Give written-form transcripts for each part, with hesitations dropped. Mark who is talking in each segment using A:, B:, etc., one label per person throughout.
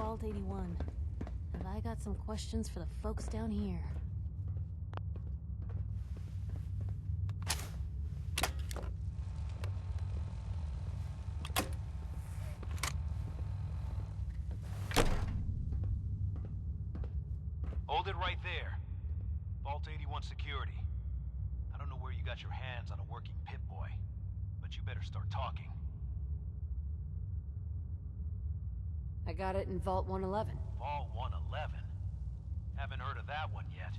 A: Vault 81. And I got some questions for the folks down here.
B: Hold it right there. Vault 81 security. I don't know where you got your hands on a working Pip-Boy, but you better start talking.
C: I got it in Vault 111.
B: Vault 111? Haven't heard of that one yet.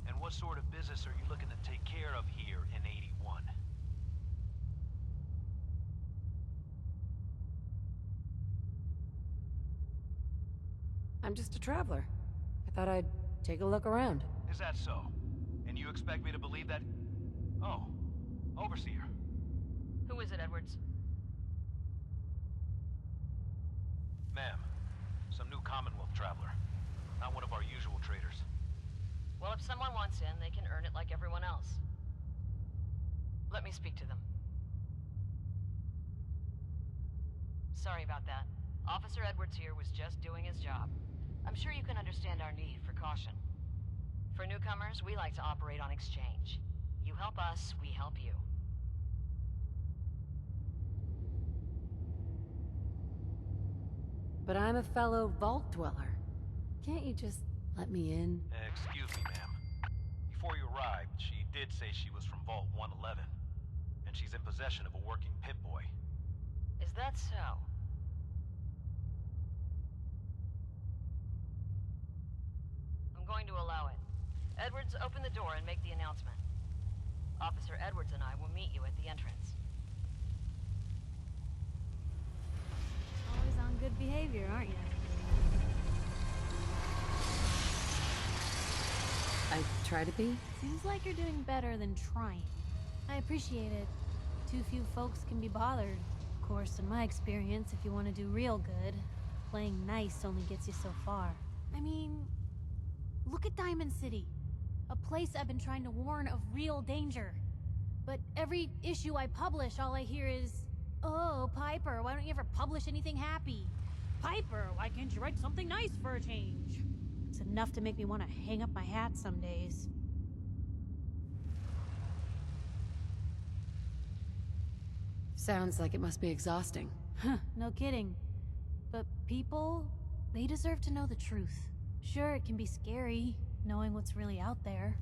B: And what sort of business are you looking to take care of here in 81?
C: I'm just a traveler. I thought I'd take a look around.
B: Is that so? And you expect me to believe that... Oh, Overseer.
D: Who is it, Edwards?
B: Ma'am, some new Commonwealth traveler. Not one of our usual traders.
D: Well, if someone wants in, they can earn it like everyone else. Let me speak to them. Sorry about that. Officer Edwards here was just doing his job. I'm sure you can understand our need for caution. For newcomers, we like to operate on exchange. You help us, we help you.
C: But I'm a fellow Vault Dweller. Can't you just let me in?
B: Excuse me, ma'am. Before you arrived, she did say she was from Vault 111. And she's in possession of a working Pip-Boy.
D: Is that so? I'm going to allow it. Edwards, open the door and make the announcement. Officer Edwards and I will meet you at the entrance.
A: Always on good behavior, aren't you?
C: I try to be?
A: Seems like you're doing better than trying. I appreciate it. Too few folks can be bothered. Of course, in my experience, if you want to do real good, playing nice only gets you so far. I mean, look at Diamond City. A place I've been trying to warn of real danger. But every issue I publish, all I hear is, "Oh, Piper, why don't you ever publish anything happy? Piper, why can't you write something nice for a change?" It's enough to make me want to hang up my hat some days.
C: Sounds like it must be exhausting.
A: Huh, no kidding. But people, they deserve to know the truth. Sure, it can be scary, knowing what's really out there.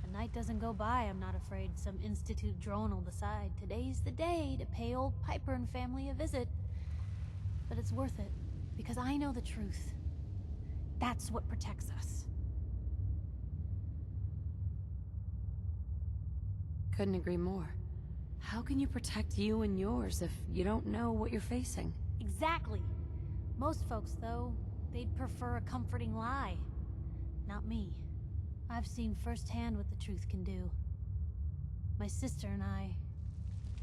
A: A night doesn't go by, I'm not afraid some Institute drone will decide today's the day to pay old Piper and family a visit. But it's worth it, because I know the truth. That's what protects us.
C: Couldn't agree more. How can you protect you and yours if you don't know what you're facing?
A: Exactly. Most folks, though, they'd prefer a comforting lie. Not me. I've seen firsthand what the truth can do. My sister and I,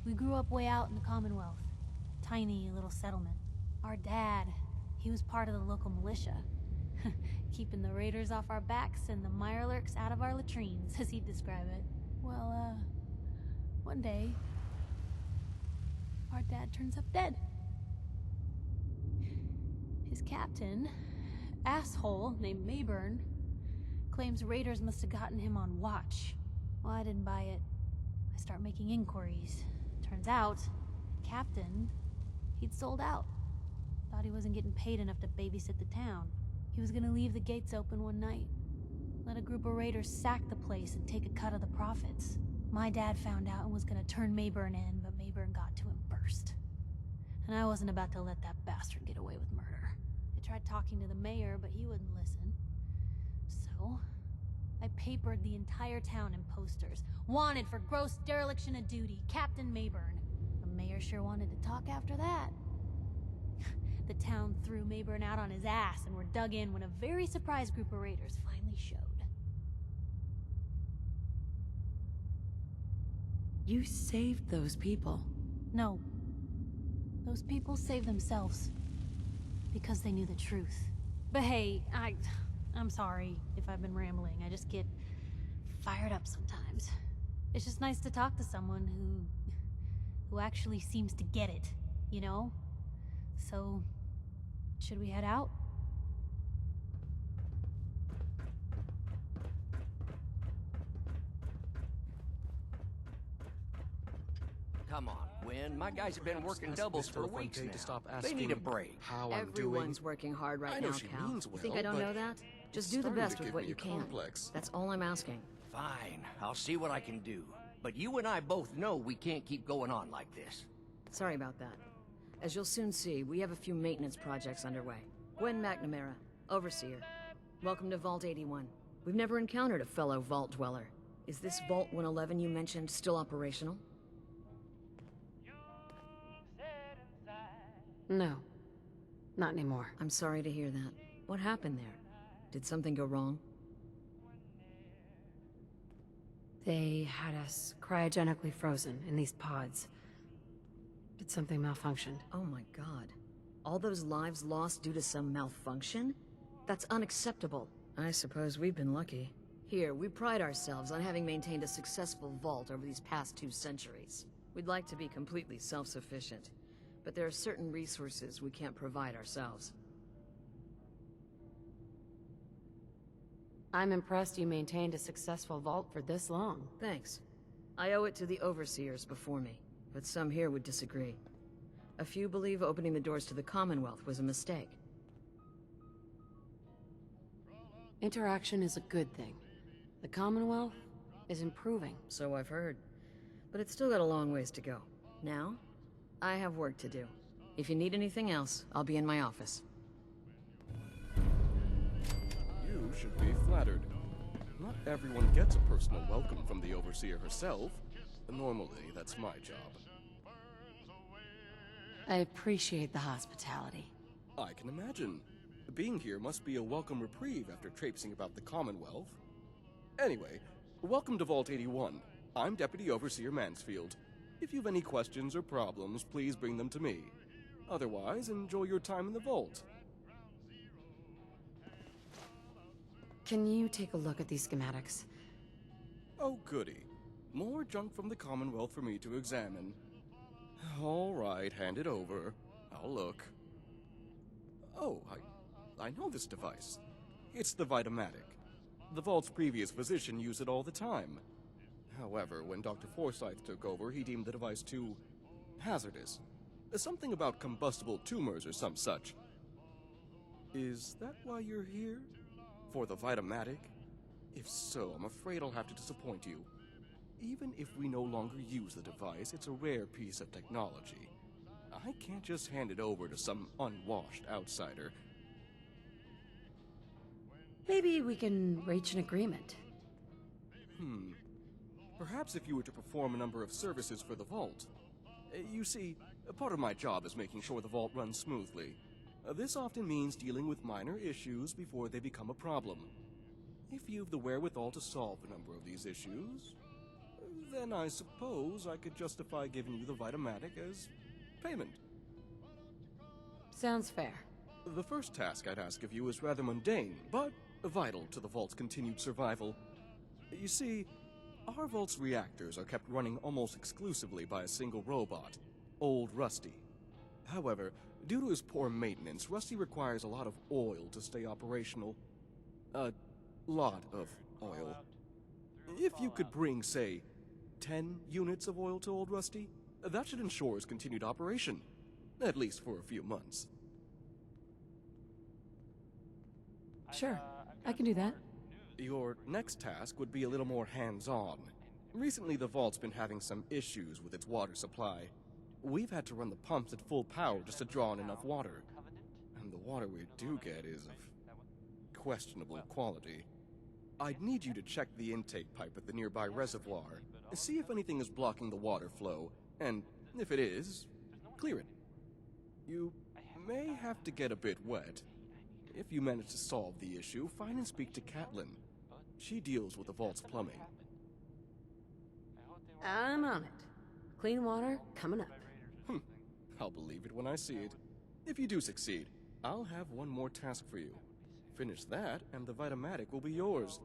A: we grew up way out in the Commonwealth. Tiny little settlement. Our dad, he was part of the local militia. Keeping the raiders off our backs and the mirelurks out of our latrines, as he'd describe it. Well, one day, our dad turns up dead. His captain, asshole named Mayburn, claims raiders must have gotten him on watch. Well, I didn't buy it. I start making inquiries. Turns out, captain, he'd sold out. Thought he wasn't getting paid enough to babysit the town. He was gonna leave the gates open one night. Let a group of raiders sack the place and take a cut of the profits. My dad found out and was gonna turn Mayburn in, but Mayburn got to him first. And I wasn't about to let that bastard get away with murder. I tried talking to the mayor, but he wouldn't listen. So, I papered the entire town in posters. Wanted for gross dereliction of duty, Captain Mayburn. The mayor sure wanted to talk after that. The town threw Mayburn out on his ass and were dug in when a very surprised group of raiders finally showed.
C: You saved those people.
A: No. Those people saved themselves. Because they knew the truth. But hey, I'm sorry if I've been rambling. I just get fired up sometimes. It's just nice to talk to someone who actually seems to get it, you know? So, Should we head out?
E: Come on, Gwen. My guys have been working doubles for weeks now.
F: To stop
E: They need a
F: asking
E: break.
F: how I'm doing.
G: Everyone's working hard right
F: I know
G: now,
F: she
G: Cal.
F: means
G: You think
F: well,
G: I don't
F: but
G: know that? Just
F: it's
G: do the
F: starting to
G: best with
F: give
G: what
F: me
G: you
F: a
G: can.
F: complex.
G: That's all I'm asking.
E: Fine. I'll see what I can do. But you and I both know we can't keep going on like this.
G: Sorry about that. As you'll soon see, we have a few maintenance projects underway. Gwen McNamara, Overseer. Welcome to Vault 81. We've never encountered a fellow Vault Dweller. Is this Vault 111 you mentioned still operational?
C: No. Not anymore.
G: I'm sorry to hear that. What happened there? Did something go wrong?
C: They had us cryogenically frozen in these pods. But something malfunctioned.
G: Oh my god. All those lives lost due to some malfunction? That's unacceptable. I suppose we've been lucky. Here, we pride ourselves on having maintained a successful vault over these past 2 centuries. We'd like to be completely self-sufficient, but there are certain resources we can't provide ourselves.
C: I'm impressed you maintained a successful vault for this long.
G: Thanks. I owe it to the Overseers before me, but some here would disagree. A few believe opening the doors to the Commonwealth was a mistake.
C: Interaction is a good thing. The Commonwealth is improving.
G: So I've heard. But it's still got a long ways to go. Now, I have work to do. If you need anything else, I'll be in my office.
F: You should be flattered. Not everyone gets a personal welcome from the Overseer herself. Normally, that's my job.
C: I appreciate the hospitality.
F: I can imagine. Being here must be a welcome reprieve after traipsing about the Commonwealth. Anyway, welcome to Vault 81. I'm Deputy Overseer Mansfield. If you've any questions or problems, please bring them to me. Otherwise, enjoy your time in the vault.
C: Can you take a look at these schematics?
F: Oh, goody. More junk from the Commonwealth for me to examine. All right, hand it over. I'll look. Oh, I know this device. It's the Vitamatic. The Vault's previous physician used it all the time. However, when Dr. Forsyth took over, he deemed the device too hazardous. Something about combustible tumors or some such. Is that why you're here? For the Vitamatic? If so, I'm afraid I'll have to disappoint you. Even if we no longer use the device, it's a rare piece of technology. I can't just hand it over to some unwashed outsider.
C: Maybe we can reach an agreement.
F: Perhaps if you were to perform a number of services for the Vault. You see, a part of my job is making sure the Vault runs smoothly. This often means dealing with minor issues before they become a problem. If you've the wherewithal to solve a number of these issues, then I suppose I could justify giving you the Vitamatic as payment.
C: Sounds fair.
F: The first task I'd ask of you is rather mundane, but vital to the Vault's continued survival. You see, our Vault's reactors are kept running almost exclusively by a single robot, Old Rusty. However, due to his poor maintenance, Rusty requires a lot of oil to stay operational. A lot of oil. If you could bring, say, 10 units of oil to Old Rusty, that should ensure his continued operation. At least for a few months.
C: Sure, I can do that.
F: Your next task would be a little more hands-on. Recently, the Vault's been having some issues with its water supply. We've had to run the pumps at full power just to draw in enough water. And the water we do get is of questionable quality. I'd need you to check the intake pipe at the nearby reservoir, see if anything is blocking the water flow, and if it is, clear it. You may have to get a bit wet. If you manage to solve the issue, find and speak to Catelyn. She deals with the Vault's plumbing.
C: I'm on it. Clean water coming up.
F: I'll believe it when I see it. If you do succeed, I'll have one more task for you. Finish that, and the Vitamatic will be yours.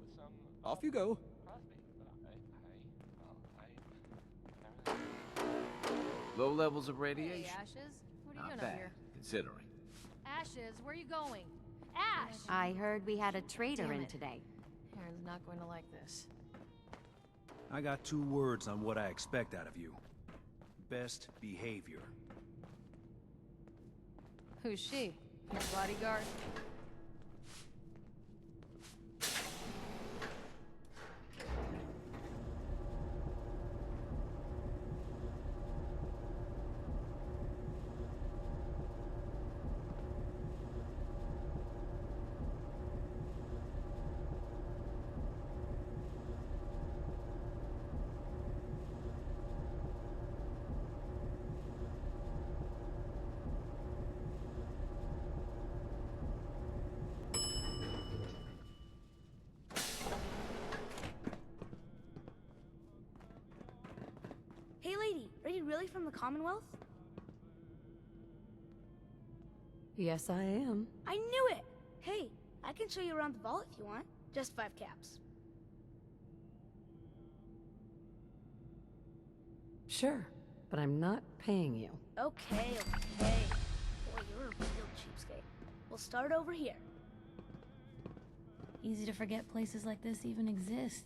F: Off you go.
H: Low levels of radiation.
A: Hey, Ashes. What are you
H: Not
A: doing
H: bad,
A: up here?
H: considering. Ashes, where are you going? Ash!
I: I heard we had a traitor
H: Damn
I: in
H: it.
I: today.
H: Aaron's not going to like this.
B: I got 2 words on what I expect out of you. Best behavior.
H: Who's she? Your bodyguard?
J: Hey lady, are you really from the Commonwealth?
C: Yes, I am.
J: I knew it! Hey, I can show you around the vault if you want. Just 5 caps.
C: Sure, but I'm not paying you.
J: Okay, okay. Boy, you're a real cheapskate. We'll start over here.
A: Easy to forget places like this even exist.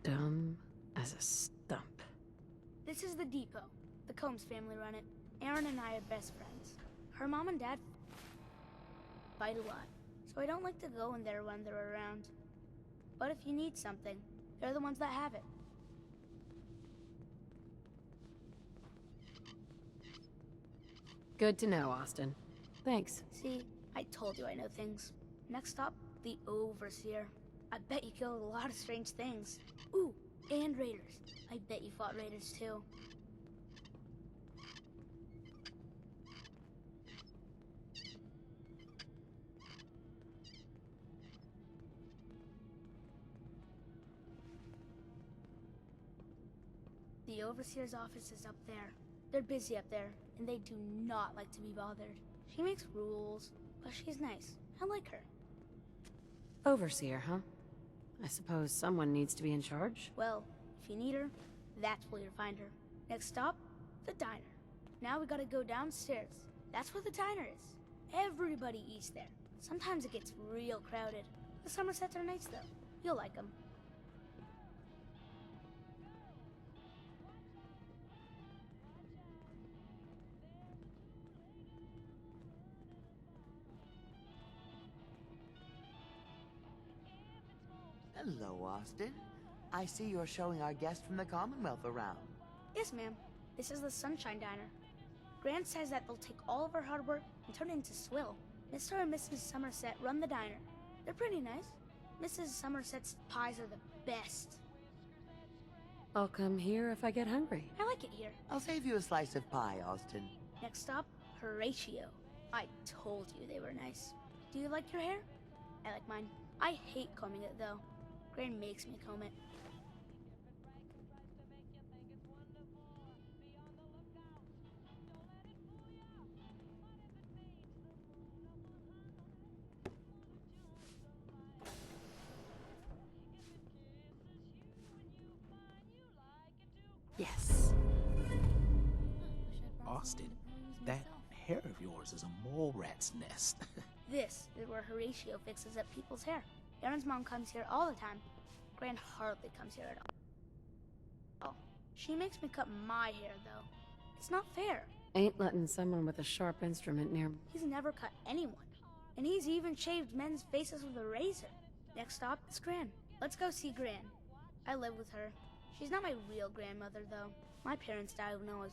C: Dumb as a stump.
J: This is the depot. The Combs family run it. Aaron and I are best friends. Her mom and dad fight a lot, so I don't like to go in there when they're around. But if you need something, they're the ones that have it.
C: Good to know, Austin. Thanks.
J: See, I told you I know things. Next stop, the Overseer. I bet you killed a lot of strange things. Ooh, and raiders. I bet you fought raiders too. The Overseer's office is up there. They're busy up there, and they do not like to be bothered. She makes rules, but she's nice. I like her.
C: Overseer, huh? I suppose someone needs to be in charge?
J: Well, if you need her, that's where you'll find her. Next stop, the diner. Now we gotta go downstairs. That's where the diner is. Everybody eats there. Sometimes it gets real crowded. The Somersets are nice, though. You'll like them.
K: Hello, Austin. I see you're showing our guest from the Commonwealth around.
J: Yes, ma'am. This is the Sunshine Diner. Grant says that they'll take all of our hard work and turn it into swill. Mr. and Mrs. Somerset run the diner. They're pretty nice. Mrs. Somerset's pies are the best.
C: I'll come here if I get hungry.
J: I like it here.
K: I'll save you a slice of pie, Austin.
J: Next stop, Horatio. I told you they were nice. Do you like your hair? I like mine. I hate combing it, though. Gran makes me comb it.
C: Yes.
L: Austin, that hair of yours is a mole rat's nest.
J: This is where Horatio fixes up people's hair. Aaron's mom comes here all the time. Gran hardly comes here at all. She makes me cut my hair, though. It's not fair.
C: Ain't letting someone with a sharp instrument near...
J: He's never cut anyone. And he's even shaved men's faces with a razor. Next stop is Gran. Let's go see Gran. I live with her. She's not my real grandmother, though. My parents died when I was